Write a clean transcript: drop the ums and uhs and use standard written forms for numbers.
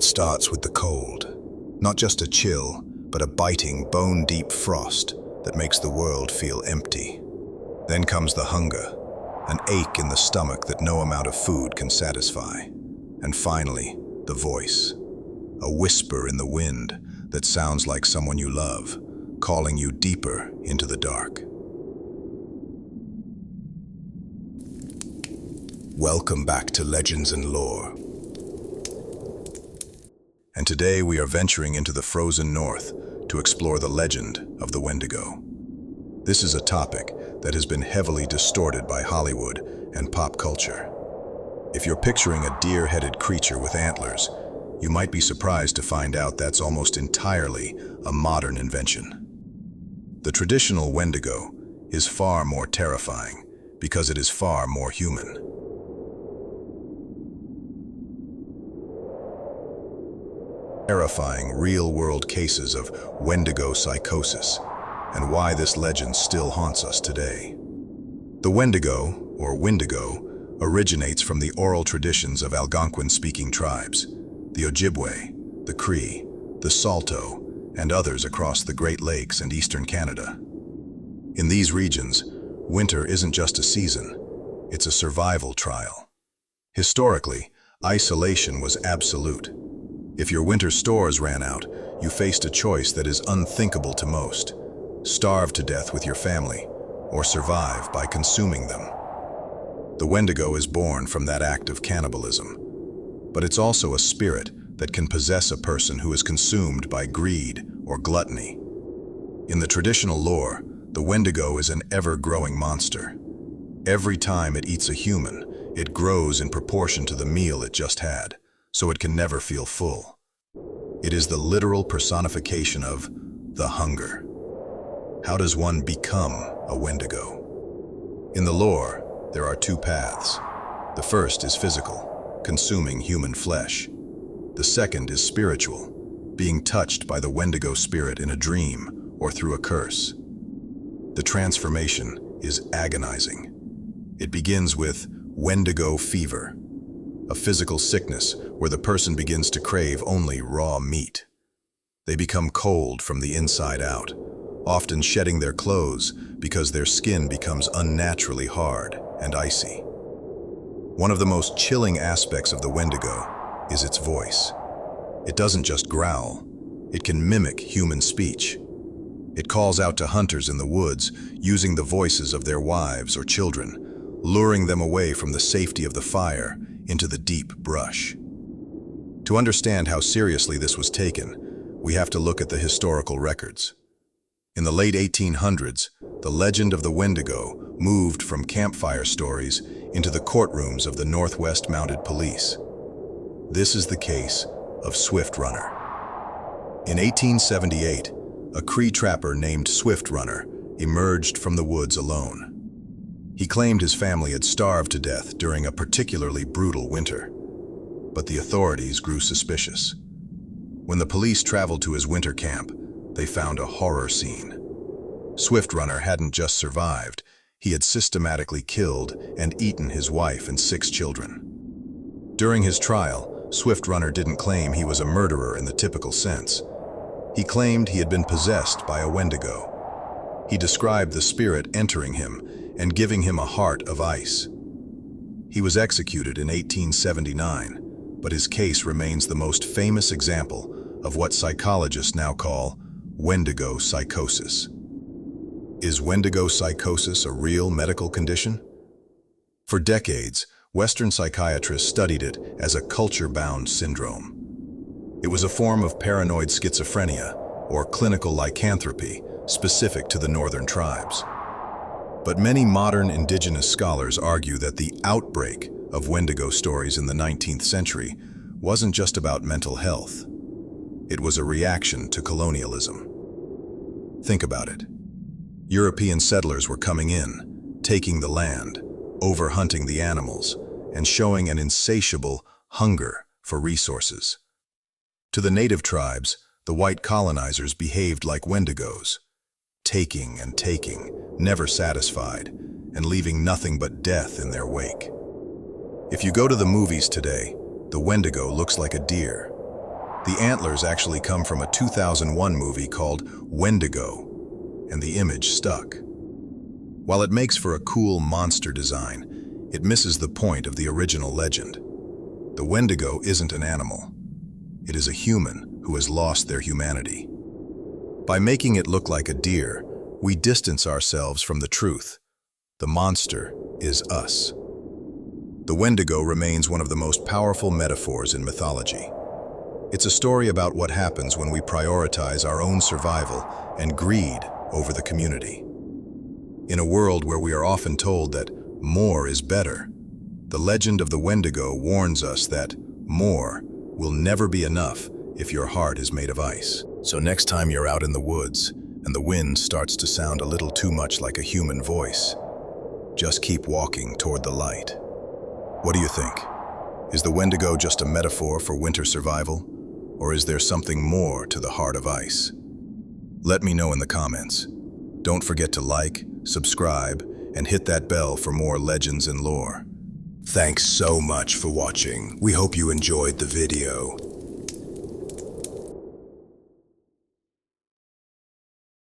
It starts with the cold. Not just a chill, but a biting, bone-deep frost that makes the world feel empty. Then comes the hunger, an ache in the stomach that no amount of food can satisfy. And finally, the voice, a whisper in the wind that sounds like someone you love, calling you deeper into the dark. Welcome back to Legends and Lore. And today we are venturing into the frozen north to explore the legend of the Wendigo. This is a topic that has been heavily distorted by Hollywood and pop culture. If you're picturing a deer-headed creature with antlers, you might be surprised to find out that's almost entirely a modern invention. The traditional Wendigo is far more terrifying because it is far more human. Terrifying real-world cases of Wendigo psychosis, and why this legend still haunts us today. The Wendigo, or Windigo, originates from the oral traditions of Algonquin-speaking tribes, the Ojibwe, the Cree, the Saulteaux, and others across the Great Lakes and eastern Canada. In these regions, winter isn't just a season, it's a survival trial. Historically, isolation was absolute. If your winter stores ran out, you faced a choice that is unthinkable to most: starve to death with your family, or survive by consuming them. The Wendigo is born from that act of cannibalism, but it's also a spirit that can possess a person who is consumed by greed or gluttony. In the traditional lore, the Wendigo is an ever-growing monster. Every time it eats a human, it grows in proportion to the meal it just had, so it can never feel full. It is the literal personification of the hunger. How does one become a Wendigo? In the lore, there are two paths. The first is physical, consuming human flesh. The second is spiritual, being touched by the Wendigo spirit in a dream or through a curse. The transformation is agonizing. It begins with Wendigo fever, a physical sickness where the person begins to crave only raw meat. They become cold from the inside out, often shedding their clothes because their skin becomes unnaturally hard and icy. One of the most chilling aspects of the Wendigo is its voice. It doesn't just growl, it can mimic human speech. It calls out to hunters in the woods, using the voices of their wives or children, luring them away from the safety of the fire into the deep brush. To understand how seriously this was taken, we have to look at the historical records. In the late 1800s, the legend of the Wendigo moved from campfire stories into the courtrooms of the Northwest Mounted Police. This is the case of Swift Runner. In 1878, a Cree trapper named Swift Runner emerged from the woods alone. He claimed his family had starved to death during a particularly brutal winter, but the authorities grew suspicious. When the police traveled to his winter camp, they found a horror scene. Swift Runner hadn't just survived, he had systematically killed and eaten his wife and 6 children. During his trial, Swift Runner didn't claim he was a murderer in the typical sense. He claimed he had been possessed by a Wendigo. He described the spirit entering him and giving him a heart of ice. He was executed in 1879, but his case remains the most famous example of what psychologists now call Wendigo psychosis. Is Wendigo psychosis a real medical condition? For decades, Western psychiatrists studied it as a culture-bound syndrome. It was a form of paranoid schizophrenia, or clinical lycanthropy, specific to the northern tribes. But many modern indigenous scholars argue that the outbreak of Wendigo stories in the 19th century wasn't just about mental health. It was a reaction to colonialism. Think about it. European settlers were coming in, taking the land, overhunting the animals, and showing an insatiable hunger for resources. To the native tribes, the white colonizers behaved like Wendigos, taking and taking, never satisfied, and leaving nothing but death in their wake. If you go to the movies today, the Wendigo looks like a deer. The antlers actually come from a 2001 movie called Wendigo, and the image stuck. While it makes for a cool monster design, it misses the point of the original legend. The Wendigo isn't an animal. It is a human who has lost their humanity. By making it look like a deer, we distance ourselves from the truth. The monster is us. The Wendigo remains one of the most powerful metaphors in mythology. It's a story about what happens when we prioritize our own survival and greed over the community. In a world where we are often told that more is better, the legend of the Wendigo warns us that more will never be enough if your heart is made of ice. So next time you're out in the woods and the wind starts to sound a little too much like a human voice, just keep walking toward the light. What do you think? Is the Wendigo just a metaphor for winter survival? Or is there something more to the heart of ice? Let me know in the comments. Don't forget to like, subscribe, and hit that bell for more legends and lore. Thanks so much for watching. We hope you enjoyed the video.